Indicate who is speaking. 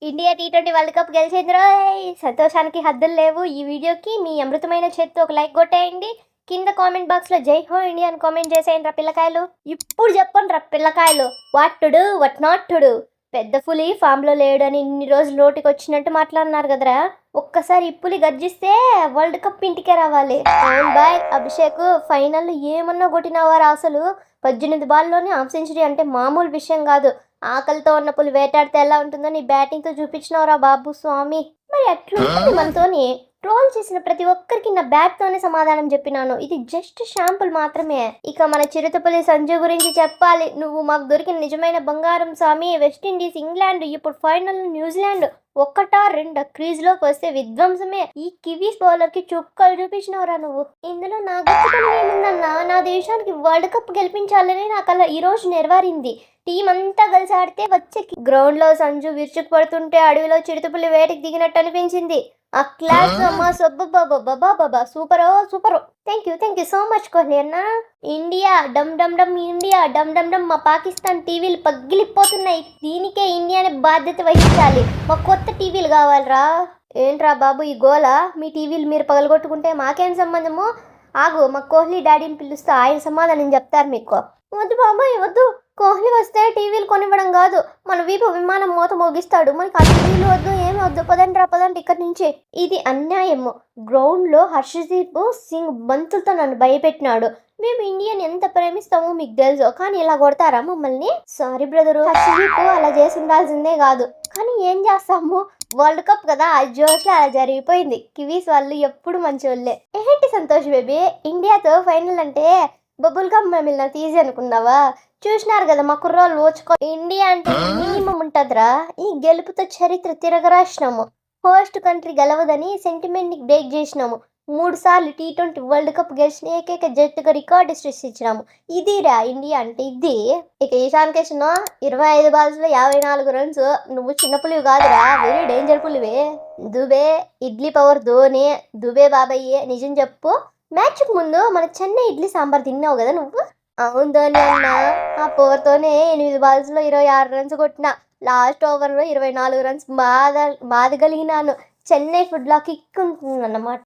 Speaker 1: India టీ20 world cup గెలిచిందిరోయ్! సంతోషానికి హద్దులు లేవు. ఈ వీడియోకి మీ అమృతమైన చేత్తో ఒక లైక్ కొట్టేయండి. కింద కామెంట్ బాక్స్‌లో జై హో ఇండియా అని కామెంట్ చేసేయండిరా పిల్లకాయలు. ఇప్పుడు చెప్పండిరా పిల్లకాయలు. What to do, what not to do. పెద్ద పులి ఫామ్‌లో లేడని ఇన్ని రోజులు నోటికొచ్చినట్టు మాట్లాడినారు కదరా! ఒక్కసారి ఈ పులి గర్జిస్తే వరల్డ్ కప్ ఇంటికే రావాలి. అవును బాయ్ అభిషేక్, ఫైనల్ ఏమన్నా కొట్టినావారా అసలు? 18 బాల్లోనే హాఫ్ సెంచరీ అంటే మామూలు విషయం కాదు. ఆకలితో ఉన్న పులి వేటాడితే ఎలా ఉంటుందో నీ బ్యాటింగ్తో చూపించినవరా బాబు స్వామి. మరి అట్లుంటుంది మనతోని. ట్రోల్ చేసిన ప్రతి ఒక్కరికి నా బ్యాట్తోనే సమాధానం చెప్పినాను. ఇది జస్ట్ షాంపుల్ మాత్రమే. ఇక మన చిరుతపులి సంజు గురించి చెప్పాలి. నువ్వు మాకు దొరికిన నిజమైన బంగారం స్వామి. వెస్టిండీస్, ఇంగ్లాండ్, ఇప్పుడు ఫైనల్ న్యూజిలాండ్. ఒక్కటా రెండా క్రీజ్లోకి వస్తే విధ్వంసమే. ఈ కివీస్ బౌలర్ కి చుక్కలు చూపించినవరా నువ్వు. ఇందులో నా గొప్పతనం ఏముందన్నా, నా దేశానికి వరల్డ్ కప్ గెలిపించాలని నాకు అలా ఈ రోజు నెరవేరింది. టీం అంతా కలిసి ఆడితే వచ్చే గ్రౌండ్ లో సంజు విరుచుకు పడుతుంటే అడవిలో చిరుతపుల్లి వేటకి దిగినట్టు అనిపించింది. ఆ క్లాస్ అమ్మా బాబా సూపరో సూపరో. Thank you so much Kohli అన్న. ఇండియా డమ్ డమ్ డమ్, ఇండియా డమ్ డమ్ డమ్. మా పాకిస్తాన్ టీవీలు పగిలిపోతున్నాయి. దీనికే ఇండియానే బాధ్యత వహించాలి. మా కొత్త టీవీలు కావాలరా. ఏంట్రా బాబు ఈ గోల? మీ టీవీలు మీరు పగలగొట్టుకుంటే మాకేం సంబంధము? ఆగు, మా కోహ్లీ డాడీని పిలుస్తా, ఆయన సమాధానం చెప్తారు మీకు. వద్దు బాబాయ్ వద్దు. కోహ్లీ వస్తే టీవీలు కొనివ్వడం కాదు, మన వీపు విమానం మూత మోగిస్తాడు. మనకి ఆ టీవీలు వద్దు, ఏమి వద్దు. పదండి ఇక్కడి నుంచి. ఇది అన్యాయము. గ్రౌండ్లో హర్షదీప్ సింగ్ బంతులతో నన్ను భయపెట్టినాడు. మేము ఇండియన్ ఎంత ప్రేమిస్తామో మీకు తెలుసు, కానీ ఇలా కొడతారా మమ్మల్ని? సారీ బ్రదరు, హర్షదీప్ అలా చేసి ఉండాల్సిందే కాదు, కానీ ఏం చేస్తాము, వరల్డ్ కప్ కదా, ఆ జోష్లో అలా జరిగిపోయింది. కివీస్ వాళ్ళు ఎప్పుడు మంచోళ్ళే. ఏంటి సంతోష్ బేబీ, ఇండియాతో ఫైనల్ అంటే బబుల్ గమ్ మిమ్మల్ని తీసి అనుకున్నావా? చూసినారు కదా మా కుర్రోళ్ళు ఓచుకో. ఇండియా అంటే మినిమం ఉంటుందిరా. ఈ గెలుపుతో చరిత్ర తిరగరాసినాము. హోస్ట్ కంట్రీ గెలవదని సెంటిమెంట్ని బ్రేక్ చేసినాము. 3 సార్లు టీ20 వరల్డ్ కప్ గెలిచిన ఏకైక జట్టుగా రికార్డు సృష్టించినాము. ఇదిరా ఇండియా అంటే, ఇది. ఇక ఈశాన్ కిషన్ 25 బాల్స్లో 54 రన్స్. నువ్వు చిన్న పులివి కాదురా, వెరీ డేంజర్ పులివే. దుబే ఇడ్లీ పవర్ ధోని. దుబే బాబాయ్యే. నిజం చెప్పు, మ్యాచ్కి ముందు మన చెన్నై ఇడ్లీ సాంబార్ తిన్నావు కదా నువ్వు? అవును ధోని అన్న. ఆ పవర్తోనే 8 బాల్స్లో 26 రన్స్ కొట్టిన. లాస్ట్ ఓవర్లో 24 రన్స్ బాధగలిగినాను. చెన్నై ఫుడ్లో కిక్ ఉంటుందన్నమాట.